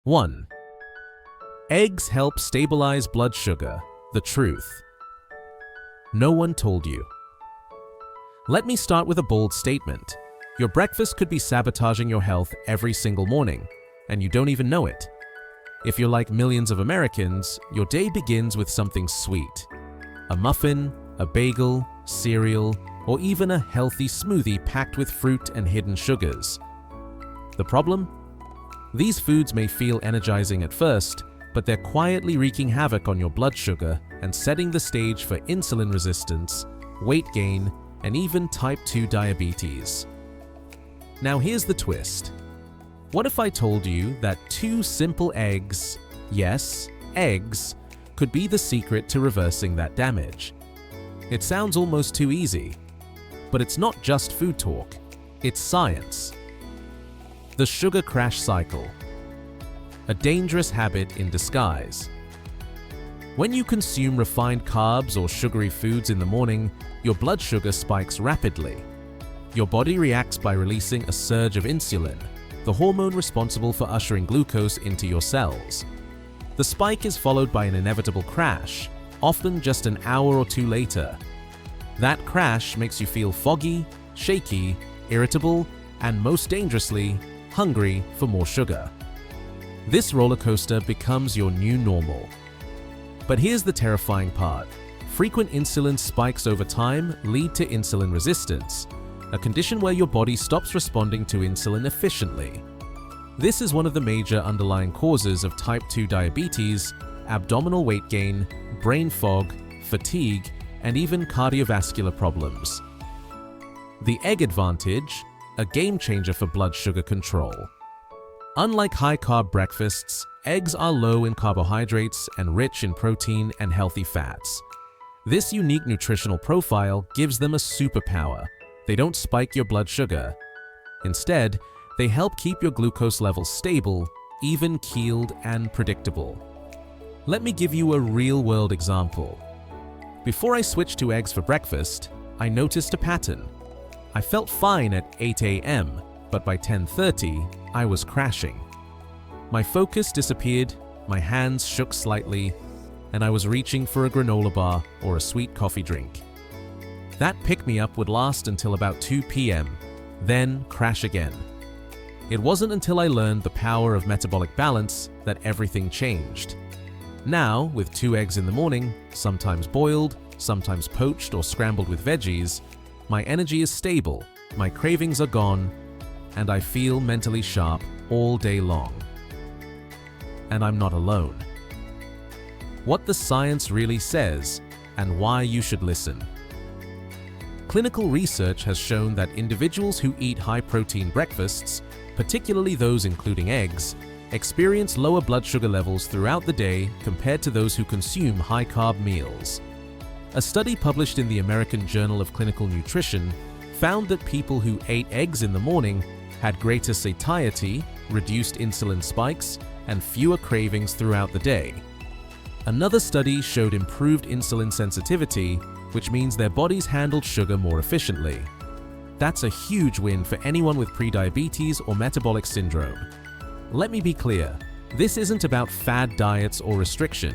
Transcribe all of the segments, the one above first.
1. Eggs help stabilize blood sugar. The truth. No one told you. Let me start with a bold statement. Your breakfast could be sabotaging your health every single morning, and you don't even know it. If you're like millions of Americans, your day begins with something sweet. A muffin, a bagel, cereal, or even a healthy smoothie packed with fruit and hidden sugars. The problem? These foods may feel energizing at first, but they're quietly wreaking havoc on your blood sugar and setting the stage for insulin resistance, weight gain, and even type 2 diabetes. Now here's the twist. What if I told you that 2 simple eggs, yes, eggs, could be the secret to reversing that damage? It sounds almost too easy, but it's not just food talk, it's science. The sugar crash cycle. A dangerous habit in disguise. When you consume refined carbs or sugary foods in the morning, your blood sugar spikes rapidly. Your body reacts by releasing a surge of insulin, the hormone responsible for ushering glucose into your cells. The spike is followed by an inevitable crash, often just an hour or 2 later. That crash makes you feel foggy, shaky, irritable, and most dangerously, hungry for more sugar. This roller coaster becomes your new normal. But here's the terrifying part. Frequent insulin spikes over time lead to insulin resistance, a condition where your body stops responding to insulin efficiently. This is one of the major underlying causes of type 2 diabetes, abdominal weight gain, brain fog, fatigue, and even cardiovascular problems. The egg advantage, a game changer for blood sugar control. Unlike high-carb breakfasts, eggs are low in carbohydrates and rich in protein and healthy fats. This unique nutritional profile gives them a superpower. They don't spike your blood sugar. Instead, they help keep your glucose levels stable, even-keeled, and predictable. Let me give you a real-world example. Before I switched to eggs for breakfast, I noticed a pattern. I felt fine at 8 a.m., but by 10:30, I was crashing. My focus disappeared, my hands shook slightly, and I was reaching for a granola bar or a sweet coffee drink. That pick-me-up would last until about 2 p.m., then crash again. It wasn't until I learned the power of metabolic balance that everything changed. Now, with 2 eggs in the morning, sometimes boiled, sometimes poached or scrambled with veggies, my energy is stable, my cravings are gone, and I feel mentally sharp all day long. And I'm not alone. What the science really says, and why you should listen. Clinical research has shown that individuals who eat high-protein breakfasts, particularly those including eggs, experience lower blood sugar levels throughout the day compared to those who consume high-carb meals. A study published in the American Journal of Clinical Nutrition found that people who ate eggs in the morning had greater satiety, reduced insulin spikes, and fewer cravings throughout the day. Another study showed improved insulin sensitivity, which means their bodies handled sugar more efficiently. That's a huge win for anyone with prediabetes or metabolic syndrome. Let me be clear, this isn't about fad diets or restriction.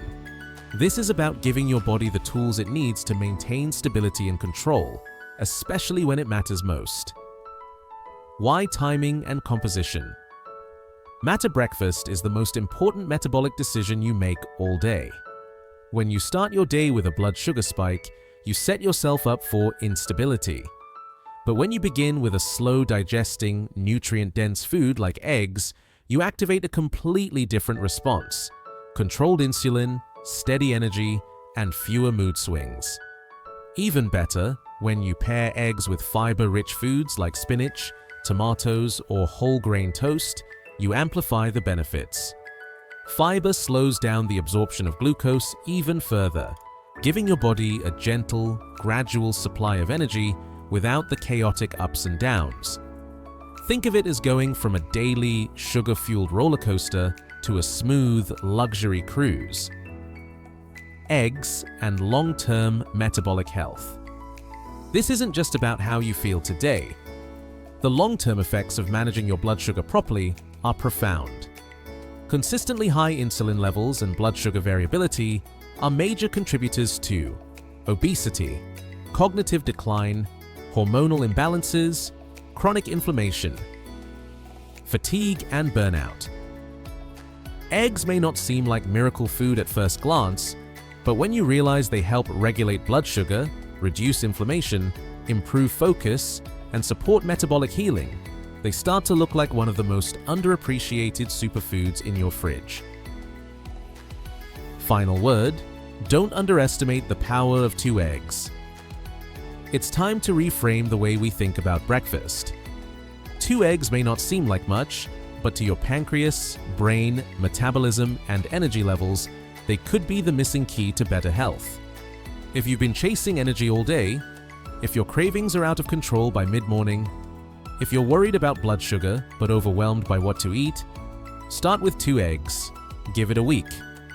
This is about giving your body the tools it needs to maintain stability and control, especially when it matters most. Why timing and composition? Matter breakfast is the most important metabolic decision you make all day. When you start your day with a blood sugar spike, you set yourself up for instability. But when you begin with a slow-digesting, nutrient-dense food like eggs, you activate a completely different response. Controlled insulin, steady energy, and fewer mood swings. Even better, when you pair eggs with fiber-rich foods like spinach, tomatoes, or whole grain toast, you amplify the benefits. Fiber slows down the absorption of glucose even further, giving your body a gentle, gradual supply of energy without the chaotic ups and downs. Think of it as going from a daily, sugar-fueled roller coaster to a smooth, luxury cruise. Eggs and long-term metabolic health. This isn't just about how you feel today. The long-term effects of managing your blood sugar properly are profound. Consistently high insulin levels and blood sugar variability are major contributors to obesity, cognitive decline, hormonal imbalances, chronic inflammation, fatigue, and burnout. Eggs may not seem like miracle food at first glance, but when you realize they help regulate blood sugar, reduce inflammation, improve focus, and support metabolic healing, they start to look like one of the most underappreciated superfoods in your fridge. Final word, don't underestimate the power of 2 eggs. It's time to reframe the way we think about breakfast. 2 eggs may not seem like much, but to your pancreas, brain, metabolism, and energy levels, they could be the missing key to better health. If you've been chasing energy all day, if your cravings are out of control by mid-morning, if you're worried about blood sugar but overwhelmed by what to eat, start with 2 eggs, give it a week,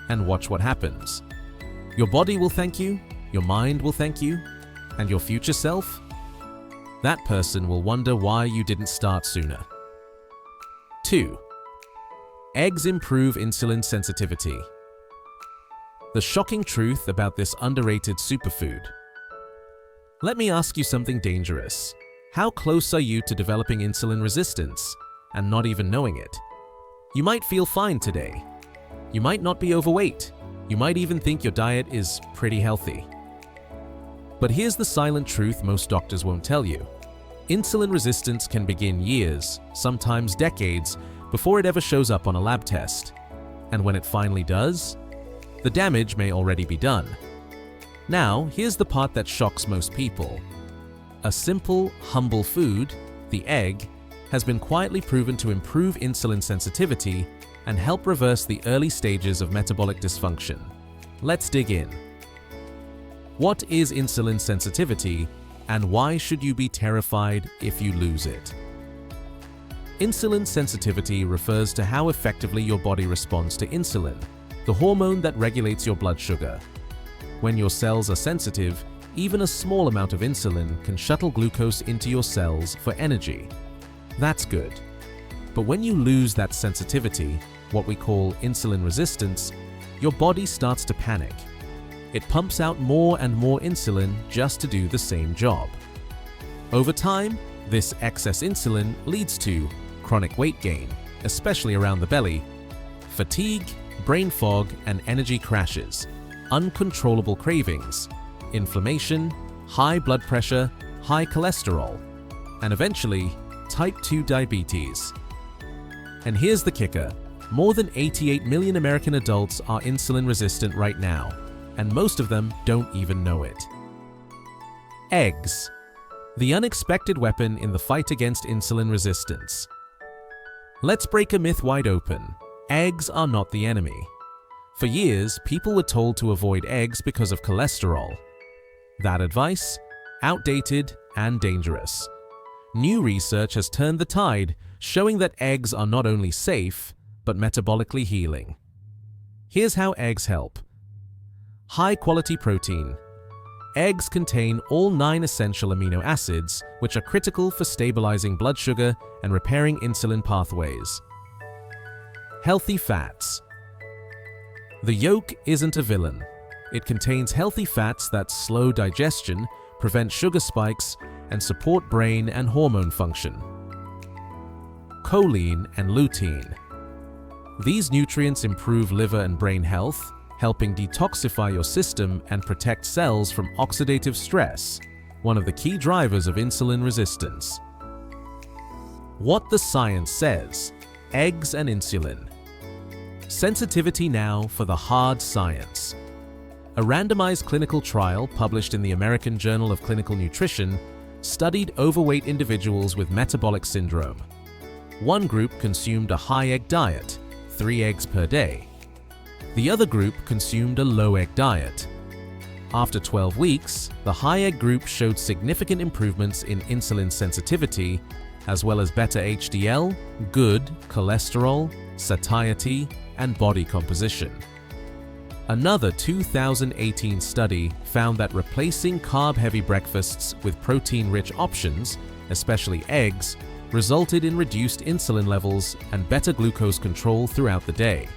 and watch what happens. Your body will thank you, your mind will thank you, and your future self? That person will wonder why you didn't start sooner. 2. Eggs improve insulin sensitivity. The shocking truth about this underrated superfood. Let me ask you something dangerous. How close are you to developing insulin resistance and not even knowing it? You might feel fine today. You might not be overweight. You might even think your diet is pretty healthy. But here's the silent truth most doctors won't tell you. Insulin resistance can begin years, sometimes decades, before it ever shows up on a lab test. And when it finally does, the damage may already be done. Now, here's the part that shocks most people. A simple, humble food, the egg, has been quietly proven to improve insulin sensitivity and help reverse the early stages of metabolic dysfunction. Let's dig in. What is insulin sensitivity, and why should you be terrified if you lose it? Insulin sensitivity refers to how effectively your body responds to insulin, the hormone that regulates your blood sugar. When your cells are sensitive, even a small amount of insulin can shuttle glucose into your cells for energy. That's good. But when you lose that sensitivity, what we call insulin resistance, your body starts to panic. It pumps out more and more insulin just to do the same job. Over time, this excess insulin leads to chronic weight gain, especially around the belly, fatigue, brain fog, and energy crashes, uncontrollable cravings, inflammation, high blood pressure, high cholesterol, and eventually, type 2 diabetes. And here's the kicker. More than 88 million American adults are insulin resistant right now, and most of them don't even know it. Eggs. The unexpected weapon in the fight against insulin resistance. Let's break a myth wide open. Eggs are not the enemy. For years, people were told to avoid eggs because of cholesterol. That advice? Outdated and dangerous. New research has turned the tide, showing that eggs are not only safe, but metabolically healing. Here's how eggs help. High-quality protein. Eggs contain all 9 essential amino acids, which are critical for stabilizing blood sugar and repairing insulin pathways. Healthy fats. The yolk isn't a villain. It contains healthy fats that slow digestion, prevent sugar spikes, and support brain and hormone function. Choline and lutein. These nutrients improve liver and brain health, helping detoxify your system and protect cells from oxidative stress, one of the key drivers of insulin resistance. What the science says: eggs and insulin. Sensitivity now for the hard science. A randomized clinical trial published in the American Journal of Clinical Nutrition studied overweight individuals with metabolic syndrome. One group consumed a high-egg diet, 3 eggs per day. The other group consumed a low-egg diet. After 12 weeks, the high-egg group showed significant improvements in insulin sensitivity, as well as better HDL, good cholesterol, satiety, and body composition. Another 2018 study found that replacing carb-heavy breakfasts with protein-rich options, especially eggs, resulted in reduced insulin levels and better glucose control throughout the day.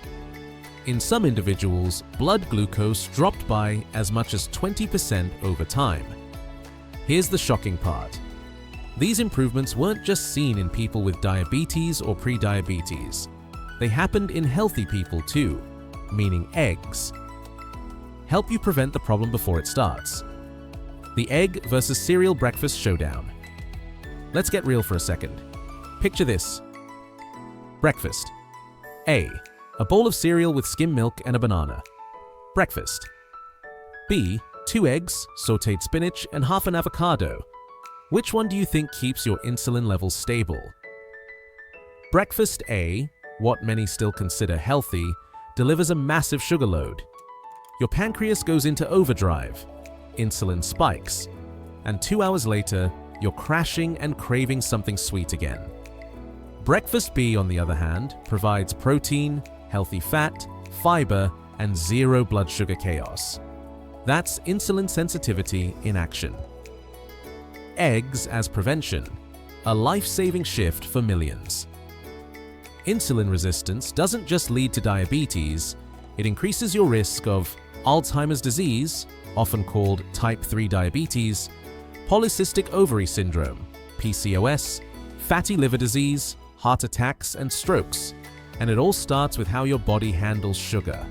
In some individuals, blood glucose dropped by as much as 20% over time. Here's the shocking part. These improvements weren't just seen in people with diabetes or pre-diabetes. They happened in healthy people too, meaning eggs. Help you prevent the problem before it starts. The egg versus cereal breakfast showdown. Let's get real for a second. Picture this. Breakfast. A bowl of cereal with skim milk and a banana. Breakfast. B, 2 eggs, sautéed spinach, and half an avocado. Which one do you think keeps your insulin levels stable? Breakfast A, what many still consider healthy, delivers a massive sugar load. Your pancreas goes into overdrive, insulin spikes, and 2 hours later, you're crashing and craving something sweet again. Breakfast B, on the other hand, provides protein, healthy fat, fiber, and zero blood sugar chaos. That's insulin sensitivity in action. Eggs as prevention, a life-saving shift for millions. Insulin resistance doesn't just lead to diabetes, it increases your risk of Alzheimer's disease, often called type 3 diabetes, polycystic ovary syndrome, PCOS, fatty liver disease, heart attacks, and strokes. And it all starts with how your body handles sugar.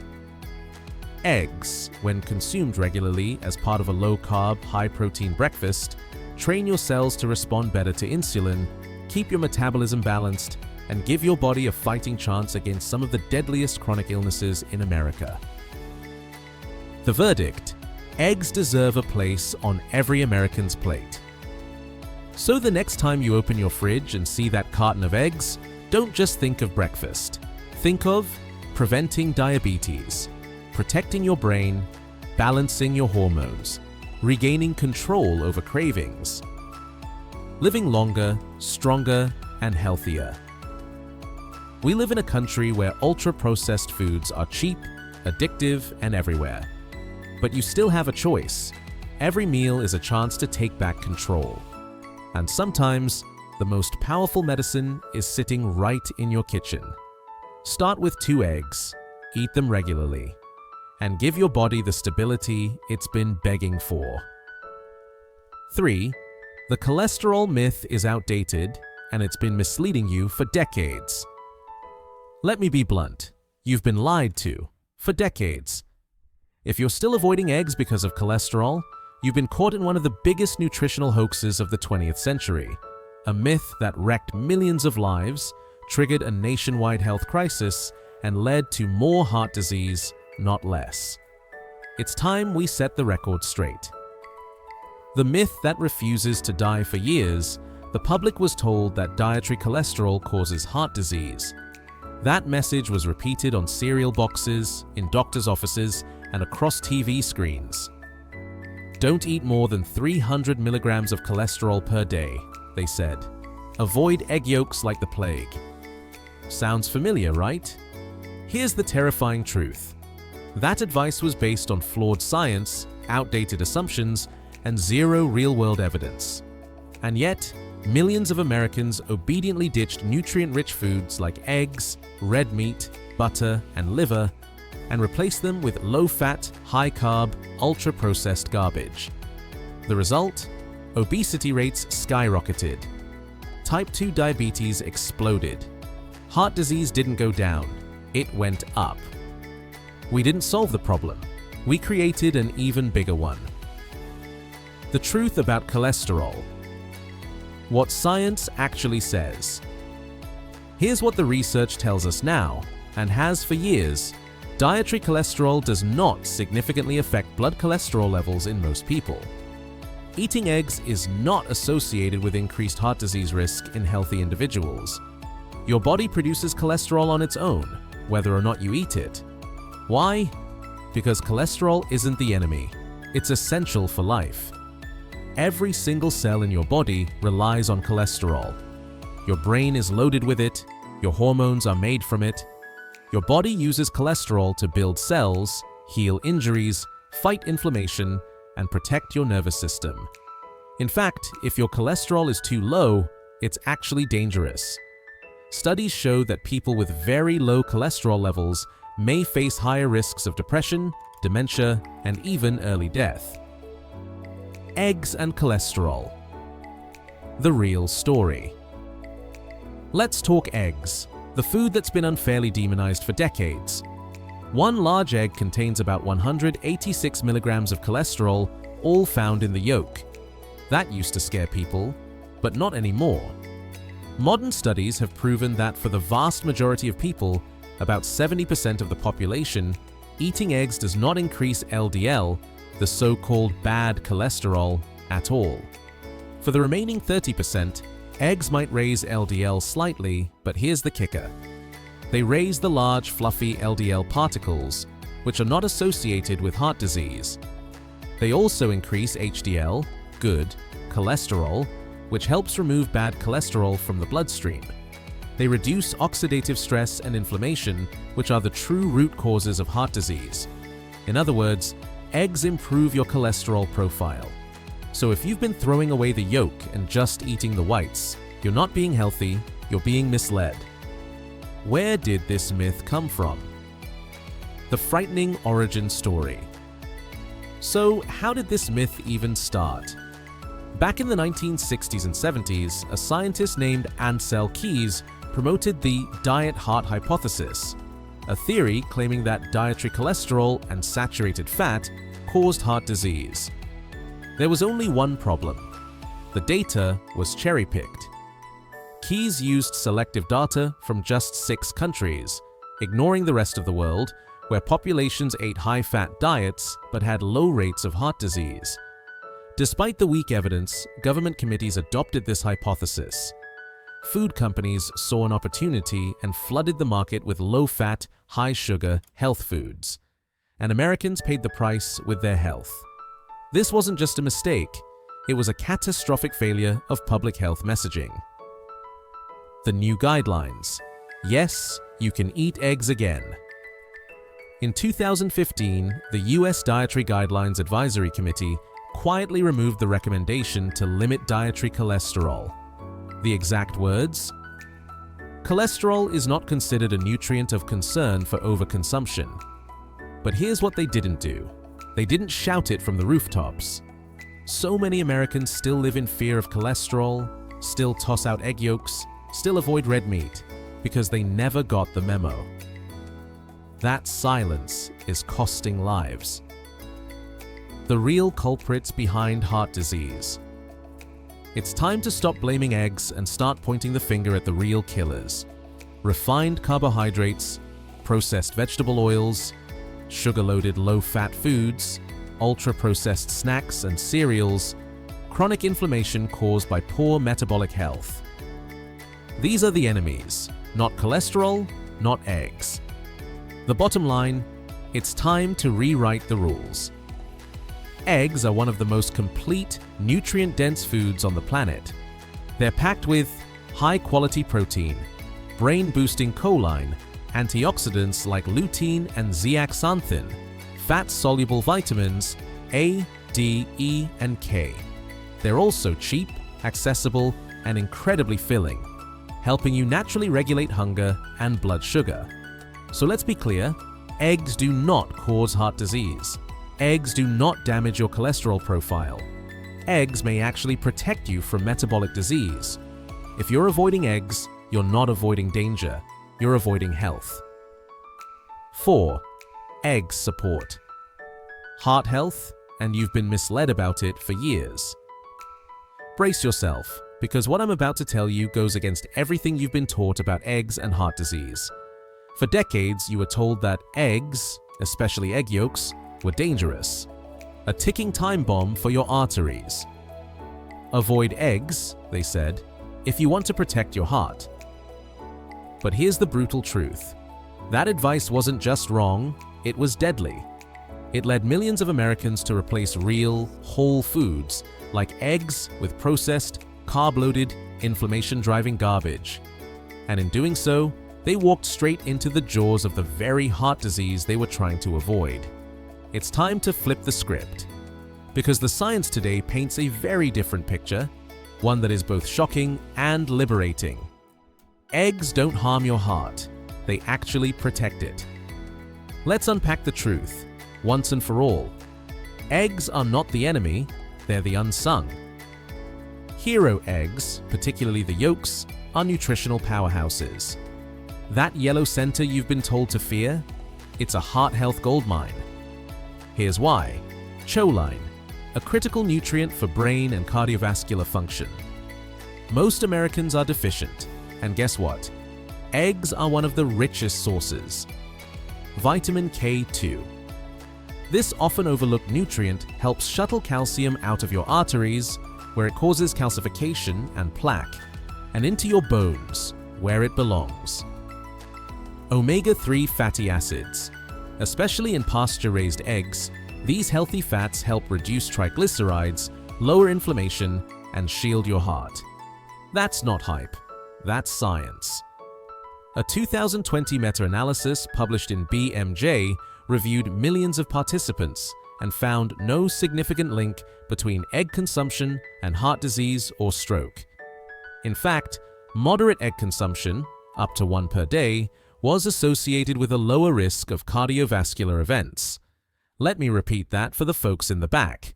Eggs, when consumed regularly as part of a low-carb, high-protein breakfast, train your cells to respond better to insulin, keep your metabolism balanced, and give your body a fighting chance against some of the deadliest chronic illnesses in America. The verdict: eggs deserve a place on every American's plate. So the next time you open your fridge and see that carton of eggs, don't just think of breakfast. Think of preventing diabetes, protecting your brain, balancing your hormones, regaining control over cravings, living longer, stronger, and healthier. We live in a country where ultra-processed foods are cheap, addictive, and everywhere. But you still have a choice. Every meal is a chance to take back control. And sometimes, the most powerful medicine is sitting right in your kitchen. Start with 2 eggs, eat them regularly, and give your body the stability it's been begging for. 3. The cholesterol myth is outdated, and it's been misleading you for decades. Let me be blunt. You've been lied to for decades. If you're still avoiding eggs because of cholesterol, you've been caught in one of the biggest nutritional hoaxes of the 20th century, a myth that wrecked millions of lives, triggered a nationwide health crisis, and led to more heart disease, not less. It's time we set the record straight. The myth that refuses to die for years, the public was told that dietary cholesterol causes heart disease. That message was repeated on cereal boxes, in doctors' offices, and across TV screens. Don't eat more than 300 milligrams of cholesterol per day, they said. Avoid egg yolks like the plague. Sounds familiar, right? Here's the terrifying truth. That advice was based on flawed science, outdated assumptions, and zero real-world evidence. And yet, millions of Americans obediently ditched nutrient-rich foods like eggs, red meat, butter, and liver, and replaced them with low-fat, high-carb, ultra-processed garbage. The result? Obesity rates skyrocketed. Type 2 diabetes exploded. Heart disease didn't go down, it went up. We didn't solve the problem. We created an even bigger one. The truth about cholesterol. What science actually says. Here's what the research tells us now, and has for years. Dietary cholesterol does not significantly affect blood cholesterol levels in most people. Eating eggs is not associated with increased heart disease risk in healthy individuals. Your body produces cholesterol on its own, whether or not you eat it. Why? Because cholesterol isn't the enemy. It's essential for life. Every single cell in your body relies on cholesterol. Your brain is loaded with it, your hormones are made from it. Your body uses cholesterol to build cells, heal injuries, fight inflammation, and protect your nervous system. In fact, if your cholesterol is too low, it's actually dangerous. Studies show that people with very low cholesterol levels may face higher risks of depression, dementia, and even early death. Eggs and cholesterol. The real story. Let's talk eggs, the food that's been unfairly demonized for decades. One large egg contains about 186 milligrams of cholesterol, all found in the yolk. That used to scare people, but not anymore. Modern studies have proven that for the vast majority of people, about 70% of the population, eating eggs does not increase LDL, the so-called bad cholesterol, at all. For the remaining 30%, eggs might raise LDL slightly, but here's the kicker. They raise the large, fluffy LDL particles, which are not associated with heart disease. They also increase HDL, good, cholesterol, which helps remove bad cholesterol from the bloodstream. They reduce oxidative stress and inflammation, which are the true root causes of heart disease. In other words, eggs improve your cholesterol profile. So if you've been throwing away the yolk and just eating the whites, you're not being healthy, you're being misled. Where did this myth come from? The frightening origin story. So, how did this myth even start? Back in the 1960s and 70s, a scientist named Ancel Keys promoted the diet heart hypothesis, a theory claiming that dietary cholesterol and saturated fat caused heart disease. There was only one problem. The data was cherry-picked. Keys used selective data from just 6 countries, ignoring the rest of the world, where populations ate high-fat diets but had low rates of heart disease. Despite the weak evidence, government committees adopted this hypothesis. Food companies saw an opportunity and flooded the market with low-fat, high-sugar health foods. And Americans paid the price with their health. This wasn't just a mistake, it was a catastrophic failure of public health messaging. The new guidelines. Yes, you can eat eggs again. In 2015, the U.S. Dietary Guidelines Advisory Committee quietly removed the recommendation to limit dietary cholesterol. The exact words? Cholesterol is not considered a nutrient of concern for overconsumption. But here's what they didn't do. They didn't shout it from the rooftops. So many Americans still live in fear of cholesterol, still toss out egg yolks, still avoid red meat, because they never got the memo. That silence is costing lives. The real culprits behind heart disease. It's time to stop blaming eggs and start pointing the finger at the real killers. Refined carbohydrates, processed vegetable oils, sugar-loaded low-fat foods, ultra-processed snacks and cereals, chronic inflammation caused by poor metabolic health. These are the enemies, not cholesterol, not eggs. The bottom line, it's time to rewrite the rules. Eggs are one of the most complete, nutrient-dense foods on the planet. They're packed with high-quality protein, brain-boosting choline, antioxidants like lutein and zeaxanthin, fat-soluble vitamins A, D, E, and K. They're also cheap, accessible, and incredibly filling, helping you naturally regulate hunger and blood sugar. So let's be clear, eggs do not cause heart disease. Eggs do not damage your cholesterol profile. Eggs may actually protect you from metabolic disease. If you're avoiding eggs, you're not avoiding danger, you're avoiding health. 4. Egg support. Heart health, and you've been misled about it for years. Brace yourself, because what I'm about to tell you goes against everything you've been taught about eggs and heart disease. For decades, you were told that eggs, especially egg yolks, were dangerous. A ticking time bomb for your arteries. Avoid eggs, they said, if you want to protect your heart. But here's the brutal truth. That advice wasn't just wrong, it was deadly. It led millions of Americans to replace real, whole foods like eggs with processed, carb-loaded, inflammation-driving garbage. And in doing so, they walked straight into the jaws of the very heart disease they were trying to avoid. It's time to flip the script. Because the science today paints a very different picture. one that is both shocking and liberating. Eggs don't harm your heart, they actually protect it. Let's unpack the truth, once and for all. Eggs are not the enemy, they're the unsung. Hero eggs, particularly the yolks, are nutritional powerhouses. That yellow center you've been told to fear? It's a heart health goldmine. Here's why. Choline, a critical nutrient for brain and cardiovascular function. Most Americans are deficient, and guess what? Eggs are one of the richest sources. Vitamin K2. This often overlooked nutrient helps shuttle calcium out of your arteries, where it causes calcification and plaque, and into your bones, where it belongs. Omega-3 fatty acids. Especially in pasture-raised eggs, these healthy fats help reduce triglycerides, lower inflammation, and shield your heart. That's not hype, that's science. A 2020 meta-analysis published in BMJ reviewed millions of participants and found no significant link between egg consumption and heart disease or stroke. In fact, moderate egg consumption, up to 1 per day, was associated with a lower risk of cardiovascular events. Let me repeat that for the folks in the back.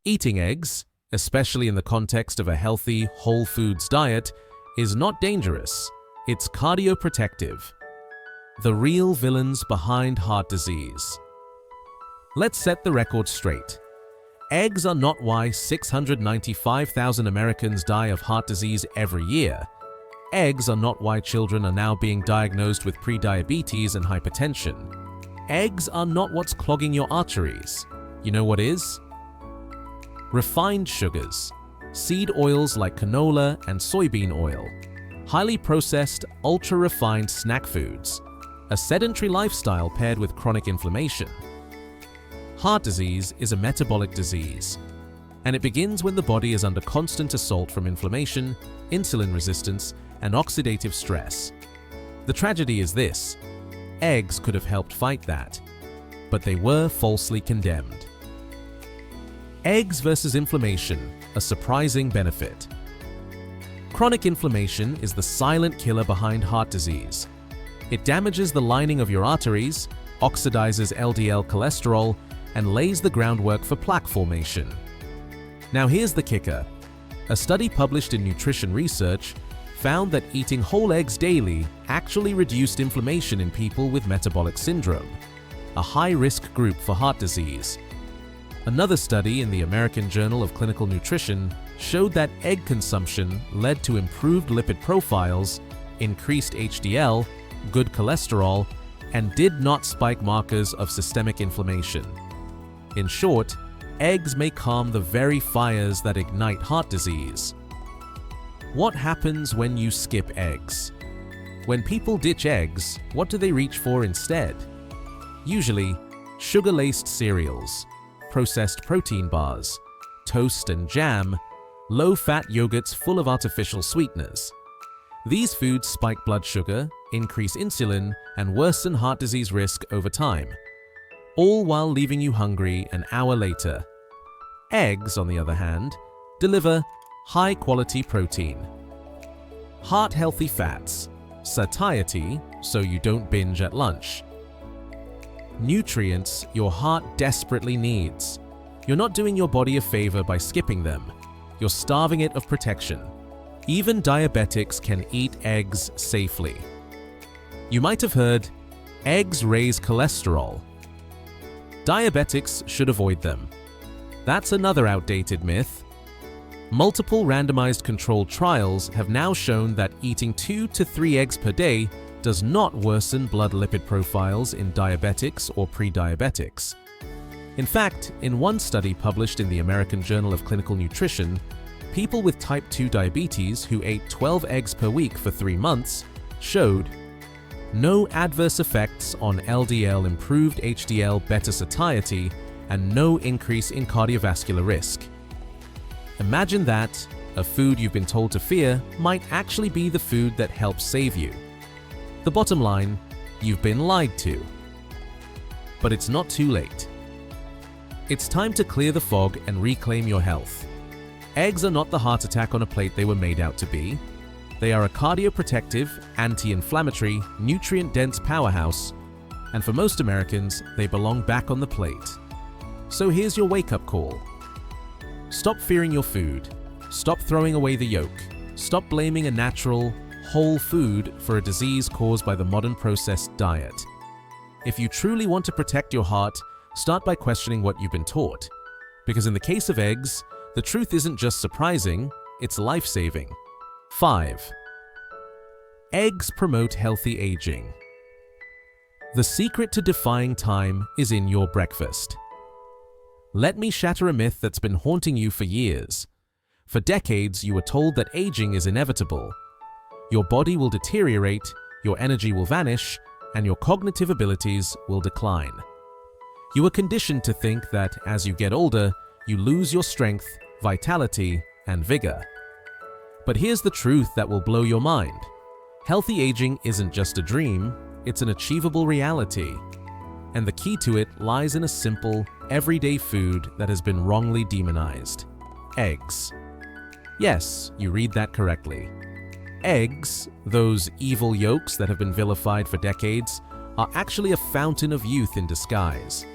Eating eggs, especially in the context of a healthy, whole foods diet, is not dangerous. It's cardioprotective. The real villains behind heart disease. Let's set the record straight. Eggs are not why 695,000 Americans die of heart disease every year. Eggs are not why children are now being diagnosed with prediabetes and hypertension. Eggs are not what's clogging your arteries. You know what is? Refined sugars, seed oils like canola and soybean oil, highly processed, ultra-refined snack foods, a sedentary lifestyle paired with chronic inflammation. Heart disease is a metabolic disease, and it begins when the body is under constant assault from inflammation, insulin resistance, and oxidative stress. The tragedy is this: eggs could have helped fight that, but they were falsely condemned. Eggs versus inflammation, a surprising benefit. Chronic inflammation is the silent killer behind heart disease. It damages the lining of your arteries, oxidizes LDL cholesterol, and lays the groundwork for plaque formation. Now here's the kicker. A study published in Nutrition Research found that eating whole eggs daily actually reduced inflammation in people with metabolic syndrome, a high-risk group for heart disease. Another study in the American Journal of Clinical Nutrition showed that egg consumption led to improved lipid profiles, increased HDL, good cholesterol, and did not spike markers of systemic inflammation. In short, eggs may calm the very fires that ignite heart disease. What happens when you skip eggs? When people ditch eggs, what do they reach for instead? Usually, sugar-laced cereals, processed protein bars, toast and jam, low-fat yogurts full of artificial sweeteners. These foods spike blood sugar, increase insulin, and worsen heart disease risk over time, all while leaving you hungry an hour later. Eggs, on the other hand, deliver high-quality protein, heart-healthy fats, satiety so you don't binge at lunch, nutrients your heart desperately needs. You're not doing your body a favor by skipping them. You're starving it of protection. Even diabetics can eat eggs safely. You might have heard, eggs raise cholesterol. Diabetics should avoid them. That's another outdated myth. Multiple randomized controlled trials have now shown that eating 2 to 3 eggs per day does not worsen blood lipid profiles in diabetics or pre-diabetics. In fact, in one study published in the American Journal of Clinical Nutrition, people with type 2 diabetes who ate 12 eggs per week for 3 months showed no adverse effects on LDL, improved HDL, better satiety, and no increase in cardiovascular risk. Imagine that a food you've been told to fear might actually be the food that helps save you. The bottom line, you've been lied to. But it's not too late. It's time to clear the fog and reclaim your health. Eggs are not the heart attack on a plate they were made out to be. They are a cardioprotective, anti-inflammatory, nutrient-dense powerhouse, and for most Americans, they belong back on the plate. So here's your wake-up call. Stop fearing your food. Stop throwing away the yolk. Stop blaming a natural, whole food for a disease caused by the modern processed diet. If you truly want to protect your heart, start by questioning what you've been taught. Because in the case of eggs, the truth isn't just surprising, it's life-saving. 5. Eggs promote healthy aging. The secret to defying time is in your breakfast. Let me shatter a myth that's been haunting you for years. For decades, you were told that aging is inevitable. Your body will deteriorate, your energy will vanish, and your cognitive abilities will decline. You were conditioned to think that as you get older, you lose your strength, vitality, and vigor. But here's the truth that will blow your mind. Healthy aging isn't just a dream, it's an achievable reality. And the key to it lies in a simple, everyday food that has been wrongly demonized: eggs. Yes, you read that correctly. Eggs, those evil yolks that have been vilified for decades, are actually a fountain of youth in disguise.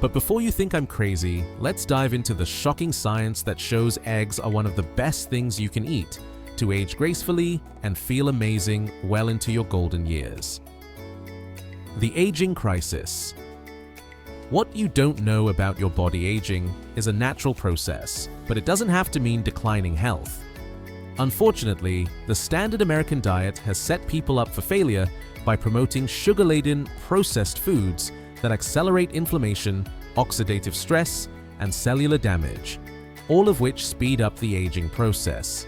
But before you think I'm crazy, let's dive into the shocking science that shows eggs are one of the best things you can eat to age gracefully and feel amazing well into your golden years. The aging crisis. What you don't know about your body aging is a natural process, but it doesn't have to mean declining health. Unfortunately, the standard American diet has set people up for failure by promoting sugar-laden, processed foods that accelerate inflammation, oxidative stress, and cellular damage, all of which speed up the aging process.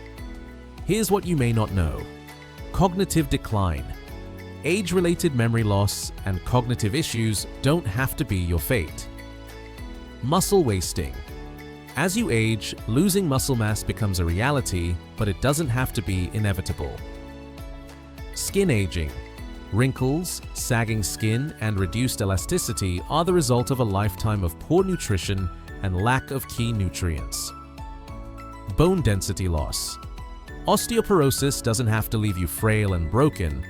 Here's what you may not know. Cognitive decline. Age-related memory loss and cognitive issues don't have to be your fate. Muscle wasting. As you age, losing muscle mass becomes a reality, but it doesn't have to be inevitable. Skin aging. Wrinkles, sagging skin, and reduced elasticity are the result of a lifetime of poor nutrition and lack of key nutrients. Bone density loss. Osteoporosis doesn't have to leave you frail and broken.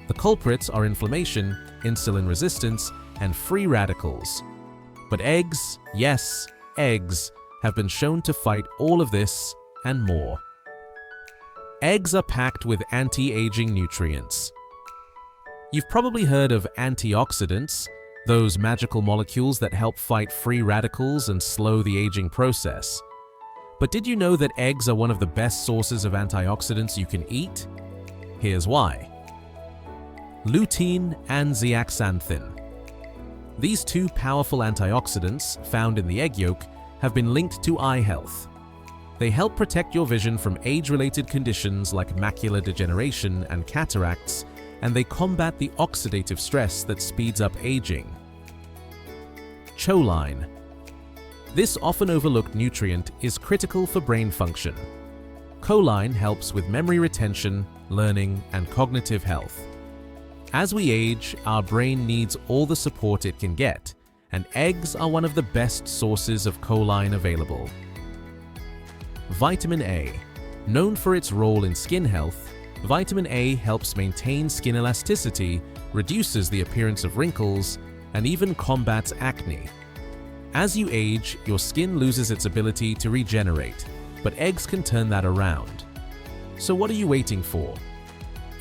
The culprits are inflammation, insulin resistance, and free radicals. But eggs, yes, eggs, have been shown to fight all of this and more. Eggs are packed with anti-aging nutrients. You've probably heard of antioxidants, those magical molecules that help fight free radicals and slow the aging process. But did you know that eggs are one of the best sources of antioxidants you can eat? Here's why. Lutein and zeaxanthin. These two powerful antioxidants, found in the egg yolk, have been linked to eye health. They help protect your vision from age-related conditions like macular degeneration and cataracts, and they combat the oxidative stress that speeds up aging. Choline. This often overlooked nutrient is critical for brain function. Choline helps with memory retention, learning, and cognitive health. As we age, our brain needs all the support it can get, and eggs are one of the best sources of choline available. Vitamin A. Known for its role in skin health, vitamin A helps maintain skin elasticity, reduces the appearance of wrinkles, and even combats acne. As you age, your skin loses its ability to regenerate, but eggs can turn that around. So what are you waiting for?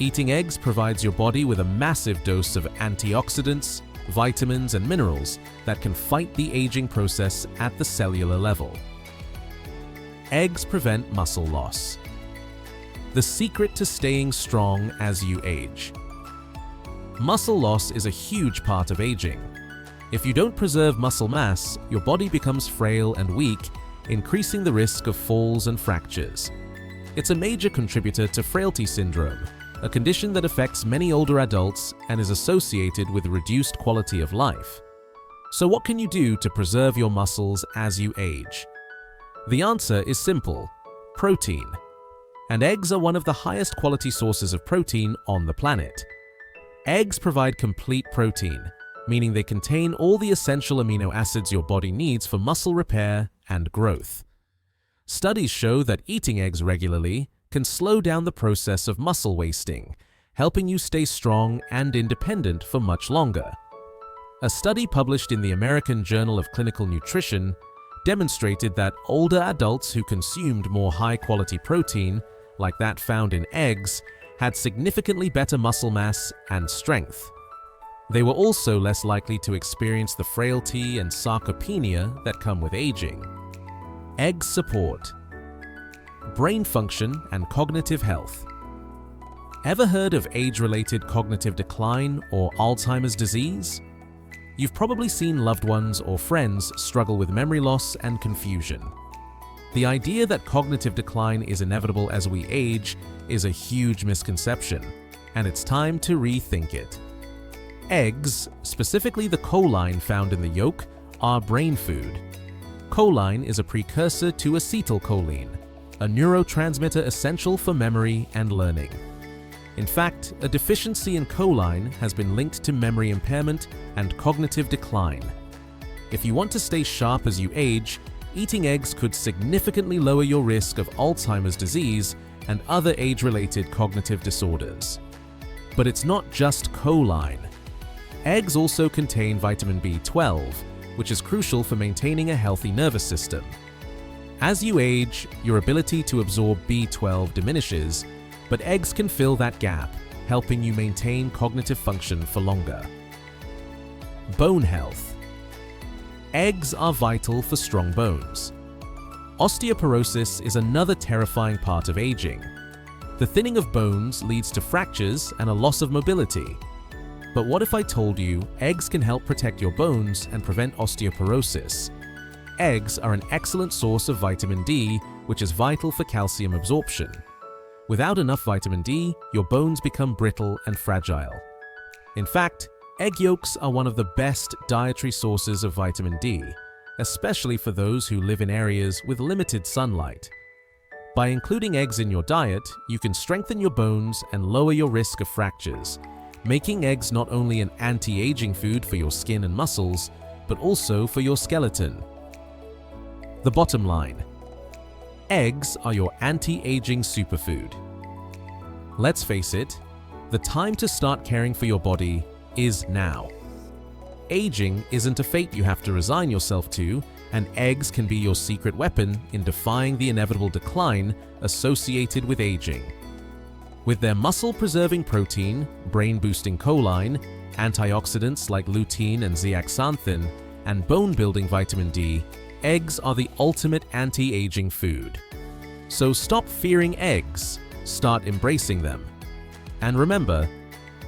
Eating eggs provides your body with a massive dose of antioxidants, vitamins, and minerals that can fight the aging process at the cellular level. Eggs prevent muscle loss. The secret to staying strong as you age. Muscle loss is a huge part of aging. If you don't preserve muscle mass, your body becomes frail and weak, increasing the risk of falls and fractures. It's a major contributor to frailty syndrome, a condition that affects many older adults and is associated with reduced quality of life. So what can you do to preserve your muscles as you age? The answer is simple: protein. And eggs are one of the highest quality sources of protein on the planet. Eggs provide complete protein, meaning they contain all the essential amino acids your body needs for muscle repair and growth. Studies show that eating eggs regularly can slow down the process of muscle wasting, helping you stay strong and independent for much longer. A study published in the American Journal of Clinical Nutrition demonstrated that older adults who consumed more high-quality protein, like that found in eggs, had significantly better muscle mass and strength. They were also less likely to experience the frailty and sarcopenia that come with aging. Eggs support brain function and cognitive health. Ever heard of age-related cognitive decline or Alzheimer's disease? You've probably seen loved ones or friends struggle with memory loss and confusion. The idea that cognitive decline is inevitable as we age is a huge misconception, and it's time to rethink it. Eggs, specifically the choline found in the yolk, are brain food. Choline is a precursor to acetylcholine, a neurotransmitter essential for memory and learning. In fact, a deficiency in choline has been linked to memory impairment and cognitive decline. If you want to stay sharp as you age, eating eggs could significantly lower your risk of Alzheimer's disease and other age-related cognitive disorders. But it's not just choline. Eggs also contain vitamin B12, which is crucial for maintaining a healthy nervous system. As you age, your ability to absorb B12 diminishes, but eggs can fill that gap, helping you maintain cognitive function for longer. Bone health. Eggs are vital for strong bones. Osteoporosis is another terrifying part of aging. The thinning of bones leads to fractures and a loss of mobility. But what if I told you eggs can help protect your bones and prevent osteoporosis? Eggs are an excellent source of vitamin D, which is vital for calcium absorption. Without enough vitamin D, your bones become brittle and fragile. In fact, egg yolks are one of the best dietary sources of vitamin D, especially for those who live in areas with limited sunlight. By including eggs in your diet, you can strengthen your bones and lower your risk of fractures, making eggs not only an anti-aging food for your skin and muscles, but also for your skeleton. The bottom line: eggs are your anti-aging superfood. Let's face it, the time to start caring for your body is now. Aging isn't a fate you have to resign yourself to, and eggs can be your secret weapon in defying the inevitable decline associated with aging. With their muscle-preserving protein, brain-boosting choline, antioxidants like lutein and zeaxanthin, and bone-building vitamin D, eggs are the ultimate anti-aging food. So stop fearing eggs, start embracing them. And remember,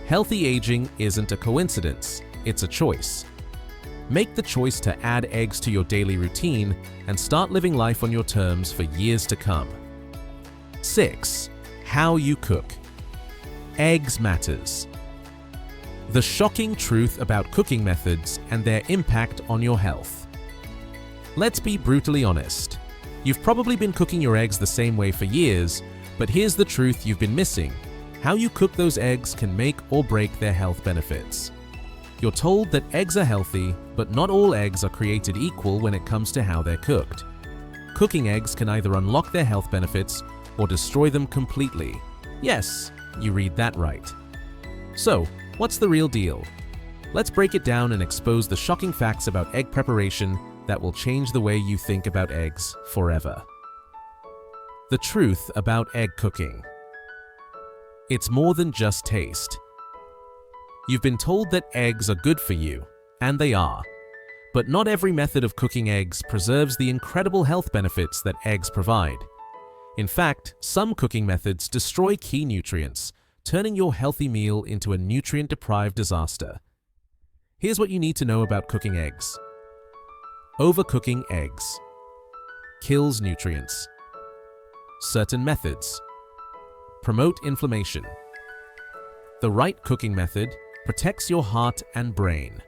healthy aging isn't a coincidence, it's a choice. Make the choice to add eggs to your daily routine and start living life on your terms for years to come. 6. How you cook. Eggs matters. The shocking truth about cooking methods and their impact on your health. Let's be brutally honest. You've probably been cooking your eggs the same way for years, but here's the truth you've been missing. How you cook those eggs can make or break their health benefits. You're told that eggs are healthy, but not all eggs are created equal when it comes to how they're cooked. Cooking eggs can either unlock their health benefits or destroy them completely. Yes, you read that right. So, what's the real deal? Let's break it down and expose the shocking facts about egg preparation that will change the way you think about eggs forever. The truth about egg cooking. It's more than just taste. You've been told that eggs are good for you, and they are. But not every method of cooking eggs preserves the incredible health benefits that eggs provide. In fact, some cooking methods destroy key nutrients, turning your healthy meal into a nutrient-deprived disaster. Here's what you need to know about cooking eggs. Overcooking eggs kills nutrients. Certain methods promote inflammation. The right cooking method protects your heart and brain.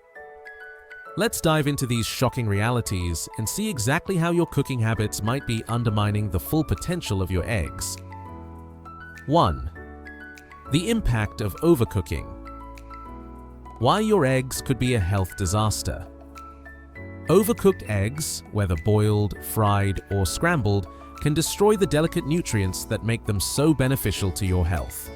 Let's dive into these shocking realities and see exactly how your cooking habits might be undermining the full potential of your eggs. 1. The impact of overcooking. Why your eggs could be a health disaster. Overcooked eggs, whether boiled, fried, or scrambled, can destroy the delicate nutrients that make them so beneficial to your health.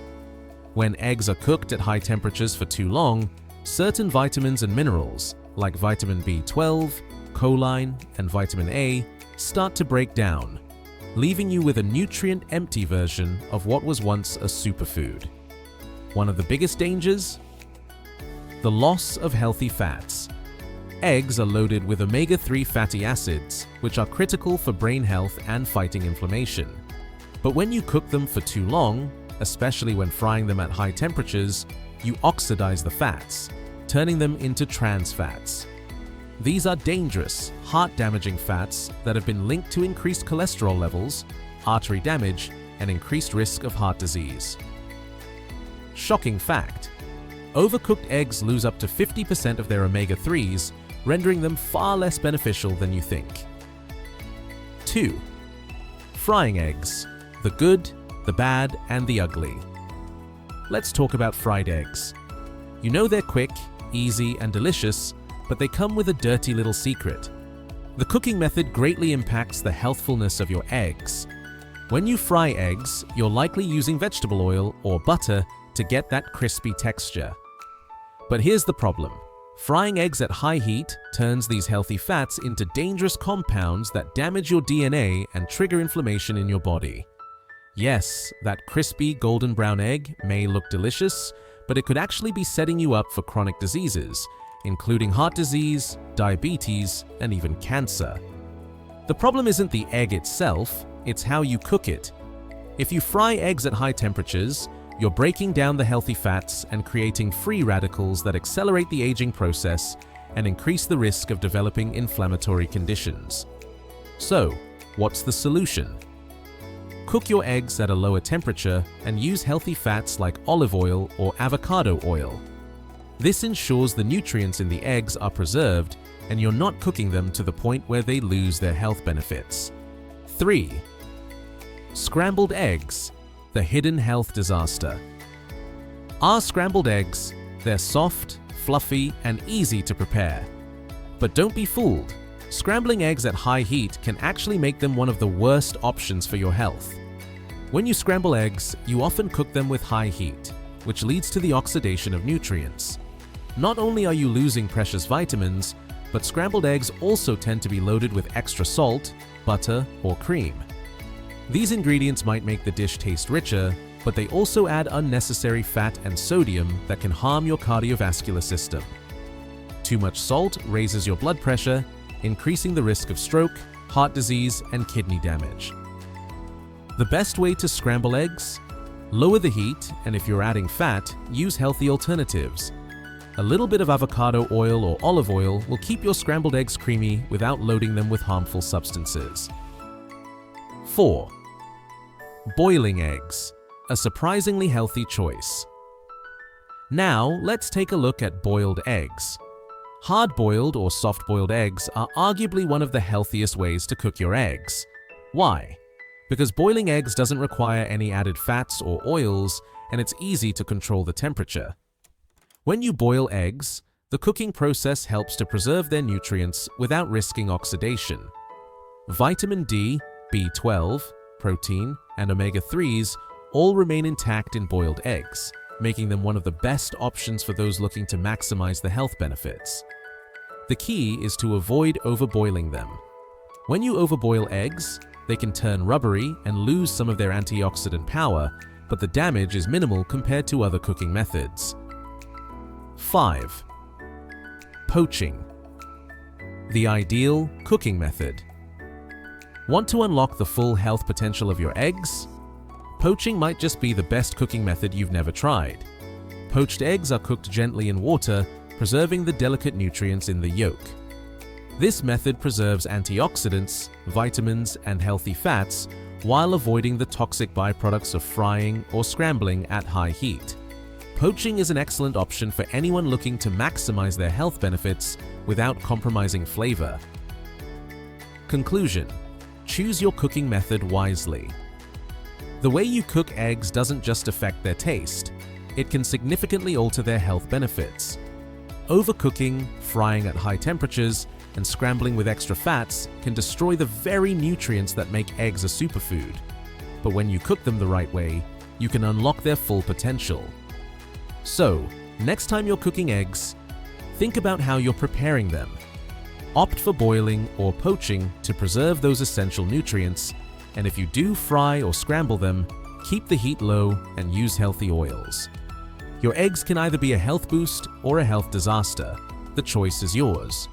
When eggs are cooked at high temperatures for too long, certain vitamins and minerals, like vitamin B12, choline, and vitamin A, start to break down, leaving you with a nutrient-empty version of what was once a superfood. One of the biggest dangers? The loss of healthy fats. Eggs are loaded with omega-3 fatty acids, which are critical for brain health and fighting inflammation. But when you cook them for too long, especially when frying them at high temperatures, you oxidize the fats, turning them into trans fats. These are dangerous, heart-damaging fats that have been linked to increased cholesterol levels, artery damage, and increased risk of heart disease. Shocking fact: overcooked eggs lose up to 50% of their omega-3s, rendering them far less beneficial than you think. 2. Frying eggs: the good, the bad, and the ugly. Let's talk about fried eggs. You know they're quick, easy, and delicious, but they come with a dirty little secret. The cooking method greatly impacts the healthfulness of your eggs. When you fry eggs, you're likely using vegetable oil or butter to get that crispy texture. But here's the problem. Frying eggs at high heat turns these healthy fats into dangerous compounds that damage your DNA and trigger inflammation in your body. Yes, that crispy golden brown egg may look delicious, but it could actually be setting you up for chronic diseases, including heart disease, diabetes, and even cancer. The problem isn't the egg itself, it's how you cook it. If you fry eggs at high temperatures, you're breaking down the healthy fats and creating free radicals that accelerate the aging process and increase the risk of developing inflammatory conditions. So, what's the solution? Cook your eggs at a lower temperature and use healthy fats like olive oil or avocado oil. This ensures the nutrients in the eggs are preserved and you're not cooking them to the point where they lose their health benefits. 3. Scrambled eggs: the hidden health disaster. Our scrambled eggs, they're soft, fluffy, and easy to prepare. But don't be fooled. Scrambling eggs at high heat can actually make them one of the worst options for your health. When you scramble eggs, you often cook them with high heat, which leads to the oxidation of nutrients. Not only are you losing precious vitamins, but scrambled eggs also tend to be loaded with extra salt, butter, or cream. These ingredients might make the dish taste richer, but they also add unnecessary fat and sodium that can harm your cardiovascular system. Too much salt raises your blood pressure, increasing the risk of stroke, heart disease, and kidney damage. The best way to scramble eggs? Lower the heat, and if you're adding fat, use healthy alternatives. A little bit of avocado oil or olive oil will keep your scrambled eggs creamy without loading them with harmful substances. 4. Boiling eggs: a surprisingly healthy choice. Now, let's take a look at boiled eggs. Hard-boiled or soft-boiled eggs are arguably one of the healthiest ways to cook your eggs. Why? Because boiling eggs doesn't require any added fats or oils, and it's easy to control the temperature. When you boil eggs, the cooking process helps to preserve their nutrients without risking oxidation. Vitamin D, B12, protein, and omega-3s all remain intact in boiled eggs, making them one of the best options for those looking to maximize the health benefits. The key is to avoid overboiling them. When you overboil eggs, they can turn rubbery and lose some of their antioxidant power, but the damage is minimal compared to other cooking methods. 5. Poaching: the ideal cooking method. Want to unlock the full health potential of your eggs? Poaching might just be the best cooking method you've never tried. Poached eggs are cooked gently in water, preserving the delicate nutrients in the yolk. This method preserves antioxidants, vitamins, and healthy fats while avoiding the toxic byproducts of frying or scrambling at high heat. Poaching is an excellent option for anyone looking to maximize their health benefits without compromising flavor. Conclusion: choose your cooking method wisely. The way you cook eggs doesn't just affect their taste, it can significantly alter their health benefits. Overcooking, frying at high temperatures, and scrambling with extra fats can destroy the very nutrients that make eggs a superfood. But when you cook them the right way, you can unlock their full potential. So, next time you're cooking eggs, think about how you're preparing them. Opt for boiling or poaching to preserve those essential nutrients, and if you do fry or scramble them, keep the heat low and use healthy oils. Your eggs can either be a health boost or a health disaster. The choice is yours.